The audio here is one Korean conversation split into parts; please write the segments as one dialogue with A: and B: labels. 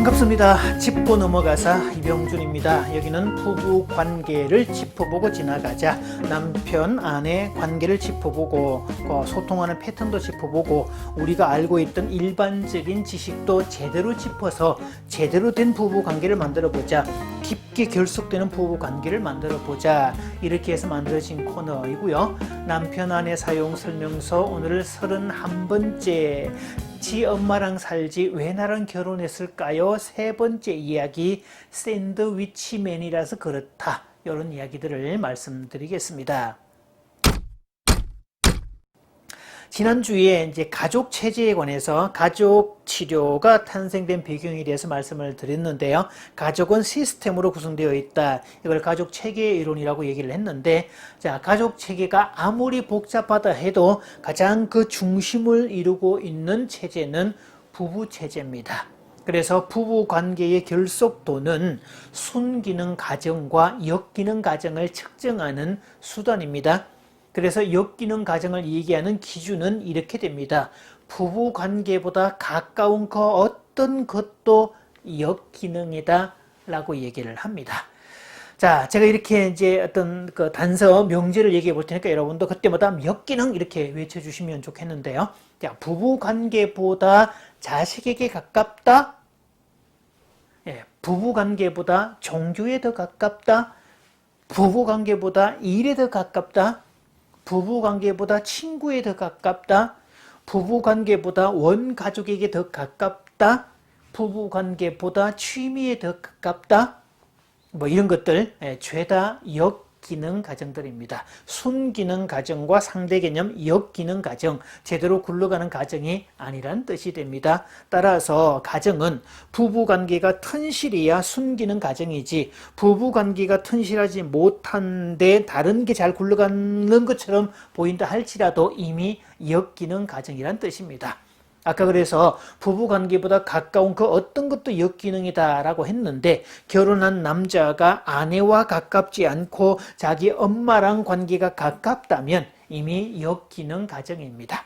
A: 반갑습니다. 짚고 넘어가사 이병준입니다. 여기는 부부 관계를 짚어보고 지나가자. 남편, 아내 관계를 짚어보고 소통하는 패턴도 짚어보고 우리가 알고 있던 일반적인 지식도 제대로 짚어서 제대로 된 부부 관계를 만들어보자. 깊게 결속되는 부부 관계를 만들어보자. 이렇게 해서 만들어진 코너이고요. 남편, 아내 사용 설명서 오늘 31번째. 지 엄마랑 살지 왜 나랑 결혼했을까요? 세 번째 이야기, 샌드위치맨이라서 그렇다. 이런 이야기들을 말씀드리겠습니다. 지난주에 이제 가족 체제에 관해서 가족 치료가 탄생된 배경에 대해서 말씀을 드렸는데요. 가족은 시스템으로 구성되어 있다. 이걸 가족 체계 이론이라고 얘기를 했는데, 자, 가족 체계가 아무리 복잡하다 해도 가장 그 중심을 이루고 있는 체제는 부부 체제입니다. 그래서 부부 관계의 결속도는 순기능 가정과 역기능 가정을 측정하는 수단입니다. 그래서 역기능 가정을 얘기하는 기준은 이렇게 됩니다. 부부 관계보다 가까운 그 어떤 것도 역기능이다 라고 얘기를 합니다. 자, 제가 이렇게 이제 어떤 그 단서 명제를 얘기해 볼 테니까 여러분도 그때마다 역기능 이렇게 외쳐주시면 좋겠는데요. 자, 부부 관계보다 자식에게 가깝다. 예, 부부 관계보다 종교에 더 가깝다. 부부 관계보다 일에 더 가깝다. 부부관계보다 친구에 더 가깝다. 부부관계보다 원가족에게 더 가깝다. 부부관계보다 취미에 더 가깝다. 뭐 이런 것들 죄다 역기능 가정들입니다. 순기능 가정과 상대 개념 역기능 가정, 제대로 굴러가는 가정이 아니란 뜻이 됩니다. 따라서 가정은 부부관계가 튼실해야 순기능 가정이지, 부부관계가 튼실하지 못한데 다른 게 잘 굴러가는 것처럼 보인다 할지라도 이미 역기능 가정이란 뜻입니다. 아까 그래서 부부관계보다 가까운 그 어떤 것도 역기능이다 라고 했는데, 결혼한 남자가 아내와 가깝지 않고 자기 엄마랑 관계가 가깝다면 이미 역기능 가정입니다.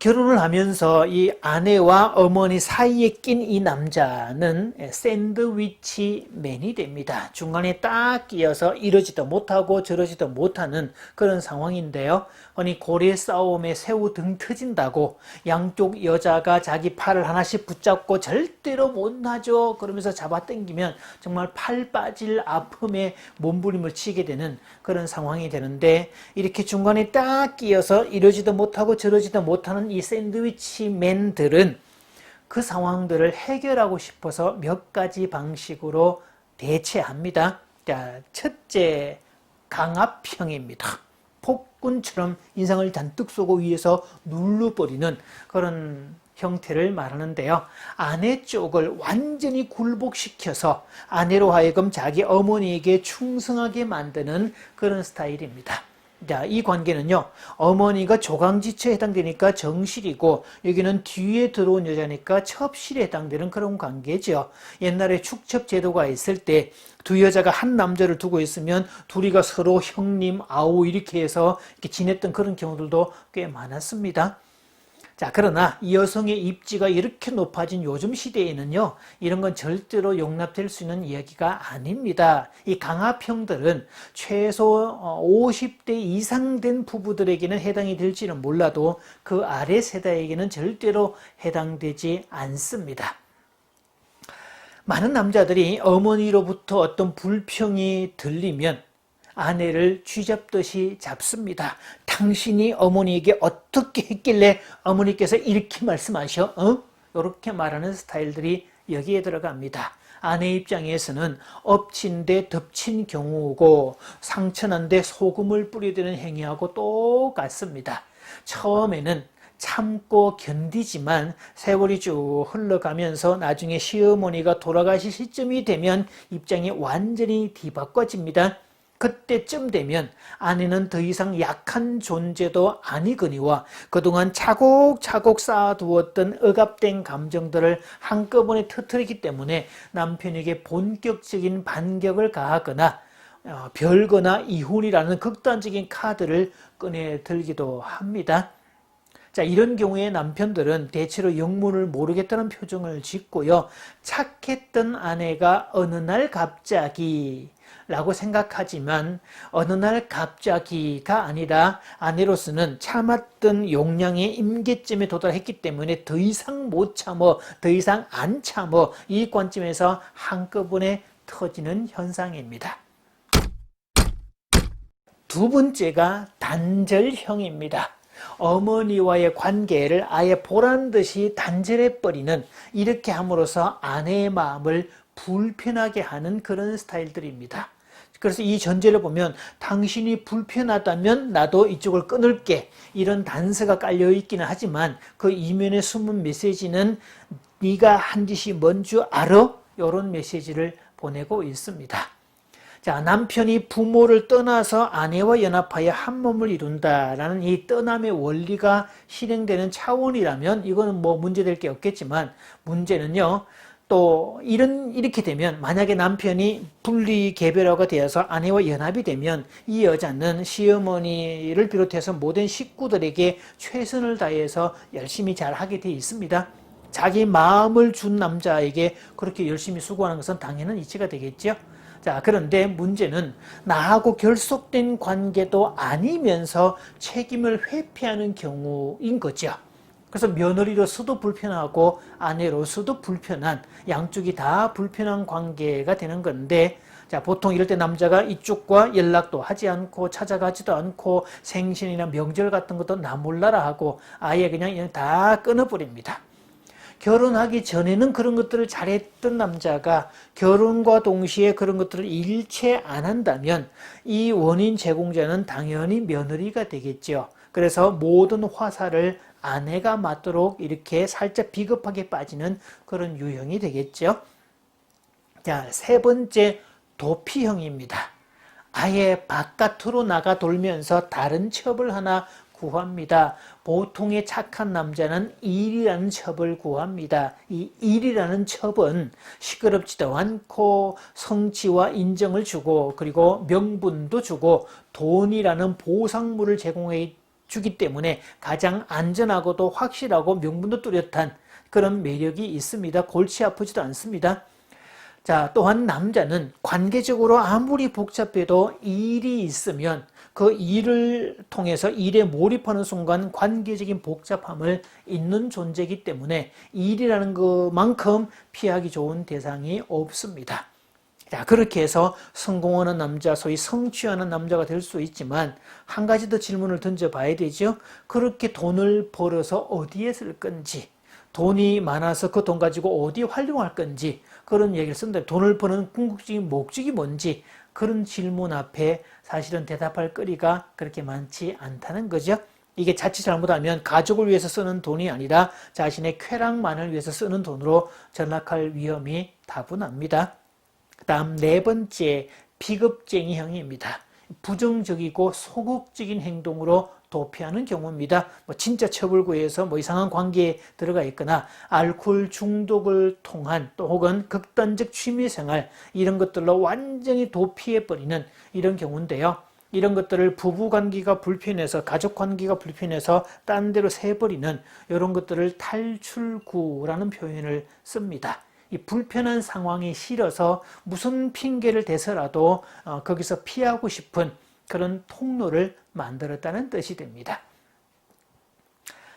A: 결혼을 하면서 이 아내와 어머니 사이에 낀 이 남자는 샌드위치맨이 됩니다. 중간에 딱 끼어서 이러지도 못하고 저러지도 못하는 그런 상황인데요. 아니, 고래 싸움에 새우 등 터진다고 양쪽 여자가 자기 팔을 하나씩 붙잡고 절대로 못 놔줘 그러면서 잡아당기면 정말 팔 빠질 아픔에 몸부림을 치게 되는 그런 상황이 되는데, 이렇게 중간에 딱 끼어서 이러지도 못하고 저러지도 못하는 이 샌드위치맨들은 그 상황들을 해결하고 싶어서 몇 가지 방식으로 대체합니다. 자, 첫째, 강압형입니다. 폭군처럼 인상을 잔뜩 쏘고 위에서 눌러버리는 그런 형태를 말하는데요. 아내 쪽을 완전히 굴복시켜서 아내로 하여금 자기 어머니에게 충성하게 만드는 그런 스타일입니다. 자, 이 관계는요, 어머니가 조강지처에 해당되니까 정실이고, 여기는 뒤에 들어온 여자니까 첩실에 해당되는 그런 관계죠. 옛날에 축첩 제도가 있을 때 두 여자가 한 남자를 두고 있으면 둘이가 서로 형님, 아우 이렇게 해서 이렇게 지냈던 그런 경우들도 꽤 많았습니다. 자, 그러나 이 여성의 입지가 이렇게 높아진 요즘 시대에는요, 이런 건 절대로 용납될 수 있는 이야기가 아닙니다. 이 강압형들은 최소 50대 이상 된 부부들에게는 해당이 될지는 몰라도 그 아래 세대에게는 절대로 해당되지 않습니다. 많은 남자들이 어머니로부터 어떤 불평이 들리면 아내를 쥐잡듯이 잡습니다. 당신이 어머니에게 어떻게 했길래 어머니께서 이렇게 말씀하셔? 이렇게 말하는 스타일들이 여기에 들어갑니다. 아내 입장에서는 엎친 데 덮친 경우고 상처난 데 소금을 뿌리대는 행위하고 똑같습니다. 처음에는 참고 견디지만 세월이 쭉 흘러가면서 나중에 시어머니가 돌아가실 시점이 되면 입장이 완전히 뒤바꿔집니다. 그때쯤 되면 아내는 더 이상 약한 존재도 아니거니와 그동안 차곡차곡 쌓아두었던 억압된 감정들을 한꺼번에 터뜨리기 때문에 남편에게 본격적인 반격을 가하거나 별거나 이혼이라는 극단적인 카드를 꺼내 들기도 합니다. 자, 이런 경우에 남편들은 대체로 영문을 모르겠다는 표정을 짓고요. 착했던 아내가 어느 날 갑자기 라고 생각하지만 어느 날 갑자기가 아니라 아내로서는 참았던 용량의 임계점에 도달했기 때문에 더 이상 못 참어, 더 이상 안 참어, 이 관점에서 한꺼번에 터지는 현상입니다. 두 번째가 단절형입니다. 어머니와의 관계를 아예 보란듯이 단절해버리는, 이렇게 함으로써 아내의 마음을 불편하게 하는 그런 스타일들입니다. 그래서 이 전제를 보면 당신이 불편하다면 나도 이쪽을 끊을게, 이런 단서가 깔려 있기는 하지만 그 이면에 숨은 메시지는 네가 한 짓이 뭔 줄 알아? 이런 메시지를 보내고 있습니다. 자, 남편이 부모를 떠나서 아내와 연합하여 한 몸을 이룬다라는 이 떠남의 원리가 실행되는 차원이라면 이거는 뭐 문제될 게 없겠지만, 문제는요, 또 이렇게 되면 만약에 남편이 분리 개별화가 되어서 아내와 연합이 되면 이 여자는 시어머니를 비롯해서 모든 식구들에게 최선을 다해서 열심히 잘하게 돼 있습니다. 자기 마음을 준 남자에게 그렇게 열심히 수고하는 것은 당연한 이치가 되겠죠. 자, 그런데 문제는 나하고 결속된 관계도 아니면서 책임을 회피하는 경우인 거죠. 그래서 며느리로서도 불편하고 아내로서도 불편한, 양쪽이 다 불편한 관계가 되는 건데, 자, 보통 이럴 때 남자가 이쪽과 연락도 하지 않고 찾아가지도 않고 생신이나 명절 같은 것도 나 몰라라 하고 아예 그냥 다 끊어버립니다. 결혼하기 전에는 그런 것들을 잘했던 남자가 결혼과 동시에 그런 것들을 일체 안 한다면 이 원인 제공자는 당연히 며느리가 되겠죠. 그래서 모든 화살을 아내가 맞도록 이렇게 살짝 비겁하게 빠지는 그런 유형이 되겠죠. 자, 세 번째, 도피형입니다. 아예 바깥으로 나가 돌면서 다른 첩을 하나 구합니다. 보통의 착한 남자는 일이라는 첩을 구합니다. 이 일이라는 첩은 시끄럽지도 않고 성취와 인정을 주고 그리고 명분도 주고 돈이라는 보상물을 제공해 주기 때문에 가장 안전하고도 확실하고 명분도 뚜렷한 그런 매력이 있습니다. 골치 아프지도 않습니다. 자, 또한 남자는 관계적으로 아무리 복잡해도 일이 있으면 그 일을 통해서 일에 몰입하는 순간 관계적인 복잡함을 잇는 존재이기 때문에 일이라는 것만큼 피하기 좋은 대상이 없습니다. 자, 그렇게 해서 성공하는 남자, 소위 성취하는 남자가 될 수 있지만 한 가지 더 질문을 던져봐야 되죠. 그렇게 돈을 벌어서 어디에 쓸 건지, 돈이 많아서 그 돈 가지고 어디 활용할 건지, 그런 얘기를 쓴다. 돈을 버는 궁극적인 목적이 뭔지, 그런 질문 앞에 사실은 대답할 거리가 그렇게 많지 않다는 거죠. 이게 자칫 잘못하면 가족을 위해서 쓰는 돈이 아니라 자신의 쾌락만을 위해서 쓰는 돈으로 전락할 위험이 다분합니다. 그 다음 네 번째, 비겁쟁이형입니다. 부정적이고 소극적인 행동으로 도피하는 경우입니다. 진짜 첩을 구해서 이상한 관계에 들어가 있거나 알코올 중독을 통한 또 혹은 극단적 취미생활, 이런 것들로 완전히 도피해버리는 이런 경우인데요. 이런 것들을 부부관계가 불편해서, 가족관계가 불편해서 딴 데로 새버리는 이런 것들을 탈출구라는 표현을 씁니다. 이 불편한 상황이 싫어서 무슨 핑계를 대서라도 거기서 피하고 싶은 그런 통로를 만들었다는 뜻이 됩니다.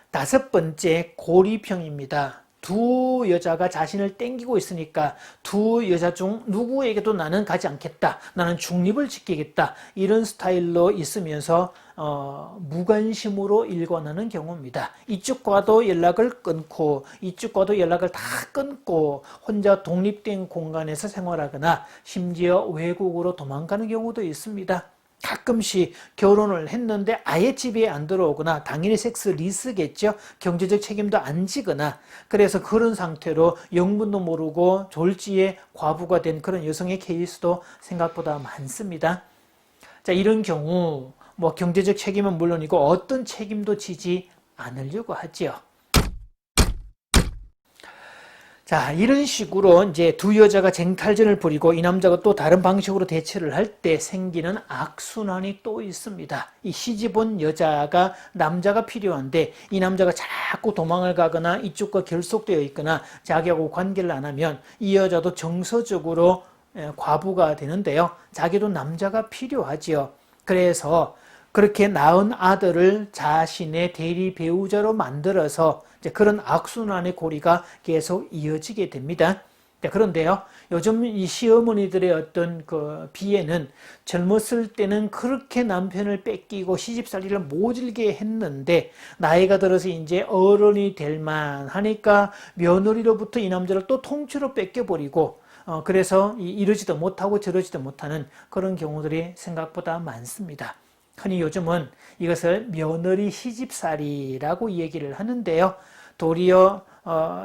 A: 다섯 번째, 고립형입니다. 두 여자가 자신을 땡기고 있으니까 두 여자 중 누구에게도 나는 가지 않겠다, 나는 중립을 지키겠다, 이런 스타일로 있으면서 무관심으로 일관하는 경우입니다. 이쪽과도 연락을 끊고 이쪽과도 연락을 다 끊고 혼자 독립된 공간에서 생활하거나 심지어 외국으로 도망가는 경우도 있습니다. 가끔씩 결혼을 했는데 아예 집에 안 들어오거나, 당연히 섹스 리스겠죠. 경제적 책임도 안 지거나, 그래서 그런 상태로 영문도 모르고 졸지에 과부가 된 그런 여성의 케이스도 생각보다 많습니다. 자, 이런 경우 경제적 책임은 물론이고 어떤 책임도 지지 않으려고 하죠. 자, 이런 식으로 이제 두 여자가 쟁탈전을 벌이고 이 남자가 또 다른 방식으로 대처를 할 때 생기는 악순환이 또 있습니다. 이 시집온 여자가 남자가 필요한데 이 남자가 자꾸 도망을 가거나 이쪽과 결속되어 있거나 자기하고 관계를 안 하면 이 여자도 정서적으로 과부가 되는데요. 자기도 남자가 필요하지요. 그래서 그렇게 낳은 아들을 자신의 대리 배우자로 만들어서 이제 그런 악순환의 고리가 계속 이어지게 됩니다. 그런데요, 요즘 이 시어머니들의 어떤 그 비애는 젊었을 때는 그렇게 남편을 뺏기고 시집살이를 모질게 했는데 나이가 들어서 이제 어른이 될 만하니까 며느리로부터 이 남자를 또 통째로 뺏겨버리고 그래서 이러지도 못하고 저러지도 못하는 그런 경우들이 생각보다 많습니다. 흔히 요즘은 이것을 며느리 시집살이라고 얘기를 하는데요. 도리어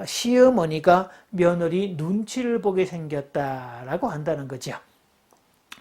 A: 시어머니가 며느리 눈치를 보게 생겼다라고 한다는 거죠.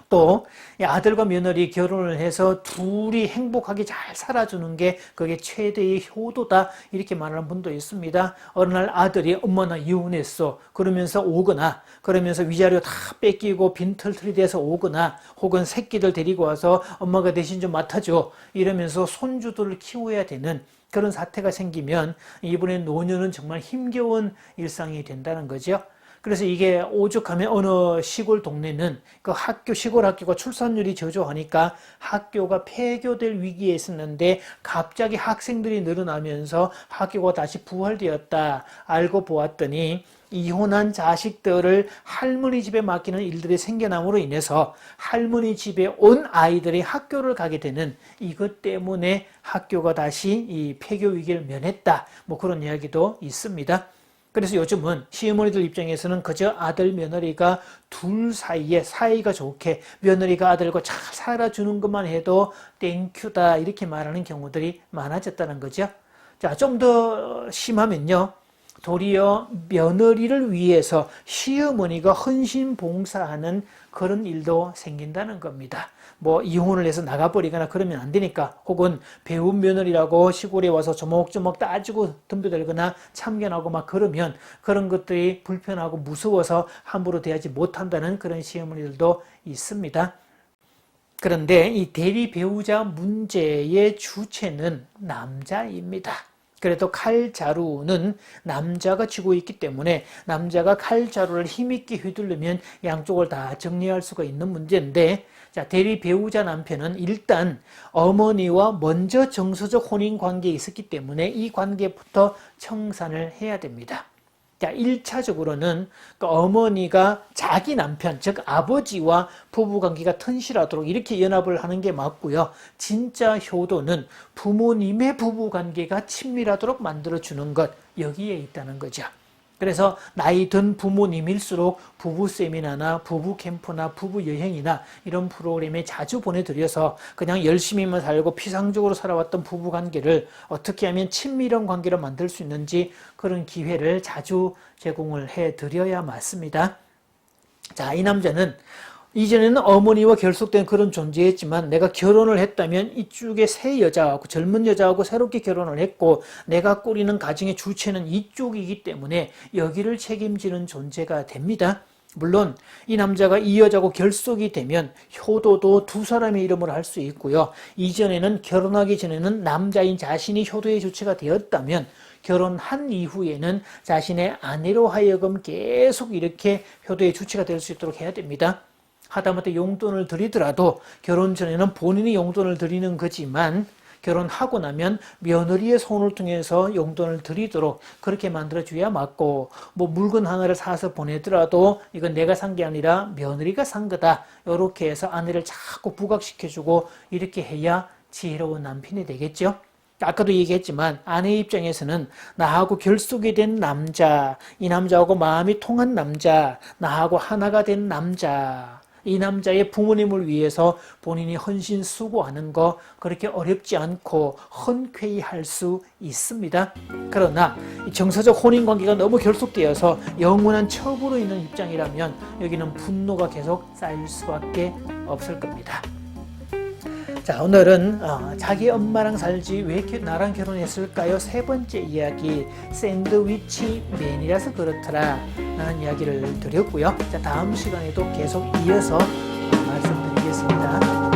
A: 또 아들과 며느리 결혼을 해서 둘이 행복하게 잘 살아주는 게 그게 최대의 효도다 이렇게 말하는 분도 있습니다. 어느 날 아들이 엄마 나 이혼했어 그러면서 오거나 그러면서 위자료 다 뺏기고 빈털털이 돼서 오거나 혹은 새끼들 데리고 와서 엄마가 대신 좀 맡아줘 이러면서 손주들을 키워야 되는 그런 사태가 생기면 이번에 노년은 정말 힘겨운 일상이 된다는 거죠. 그래서 이게 오죽하면 어느 시골 동네는 그 시골 학교가 출산율이 저조하니까 학교가 폐교될 위기에 있었는데 갑자기 학생들이 늘어나면서 학교가 다시 부활되었다. 알고 보았더니 이혼한 자식들을 할머니 집에 맡기는 일들이 생겨남으로 인해서 할머니 집에 온 아이들이 학교를 가게 되는 이것 때문에 학교가 다시 이 폐교 위기를 면했다. 뭐 그런 이야기도 있습니다. 그래서 요즘은 시어머니들 입장에서는 그저 아들 며느리가 둘 사이에 사이가 좋게 며느리가 아들과 잘 살아주는 것만 해도 땡큐다 이렇게 말하는 경우들이 많아졌다는 거죠. 자, 좀 더 심하면요. 도리어 며느리를 위해서 시어머니가 헌신봉사하는 그런 일도 생긴다는 겁니다. 뭐 이혼을 해서 나가버리거나 그러면 안 되니까 혹은 배운 며느리라고 시골에 와서 조목조목 따지고 덤벼들거나 참견하고 막 그러면 그런 것들이 불편하고 무서워서 함부로 대하지 못한다는 그런 시어머니들도 있습니다. 그런데 이 대리 배우자 문제의 주체는 남자입니다. 그래도 칼자루는 남자가 쥐고 있기 때문에 남자가 칼자루를 힘있게 휘두르면 양쪽을 다 정리할 수가 있는 문제인데 자, 대리 배우자 남편은 일단 어머니와 먼저 정서적 혼인 관계에 있었기 때문에 이 관계부터 청산을 해야 됩니다. 자, 1차적으로는 어머니가 자기 남편, 즉 아버지와 부부관계가 튼실하도록 이렇게 연합을 하는 게 맞고요. 진짜 효도는 부모님의 부부관계가 친밀하도록 만들어주는 것, 여기에 있다는 거죠. 그래서 나이 든 부모님일수록 부부 세미나나 부부 캠프나 부부 여행이나 이런 프로그램에 자주 보내드려서 그냥 열심히만 살고 피상적으로 살아왔던 부부 관계를 어떻게 하면 친밀한 관계로 만들 수 있는지 그런 기회를 자주 제공을 해드려야 맞습니다. 자, 이 남자는 이전에는 어머니와 결속된 그런 존재였지만 내가 결혼을 했다면 이쪽에 새 여자하고 젊은 여자하고 새롭게 결혼을 했고 내가 꾸리는 가정의 주체는 이쪽이기 때문에 여기를 책임지는 존재가 됩니다. 물론 이 남자가 이 여자하고 결속이 되면 효도도 두 사람의 이름으로 할 수 있고요. 이전에는 결혼하기 전에는 남자인 자신이 효도의 주체가 되었다면 결혼한 이후에는 자신의 아내로 하여금 계속 이렇게 효도의 주체가 될 수 있도록 해야 됩니다. 하다못해 용돈을 드리더라도 결혼 전에는 본인이 용돈을 드리는 거지만 결혼하고 나면 며느리의 손을 통해서 용돈을 드리도록 그렇게 만들어줘야 맞고 뭐 물건 하나를 사서 보내더라도 이건 내가 산 게 아니라 며느리가 산 거다 이렇게 해서 아내를 자꾸 부각시켜주고 이렇게 해야 지혜로운 남편이 되겠죠. 아까도 얘기했지만 아내 입장에서는 나하고 결속이 된 남자, 이 남자하고 마음이 통한 남자, 나하고 하나가 된 남자, 이 남자의 부모님을 위해서 본인이 헌신 수고하는 거 그렇게 어렵지 않고 흔쾌히 할 수 있습니다. 그러나 정서적 혼인관계가 너무 결속되어서 영원한 첩으로 있는 입장이라면 여기는 분노가 계속 쌓일 수밖에 없을 겁니다. 자, 오늘은 자기 엄마랑 살지 왜 나랑 결혼했을까요? 세 번째 이야기, 샌드위치맨이라서 그렇더라 라는 이야기를 드렸고요. 자, 다음 시간에도 계속 이어서 말씀드리겠습니다.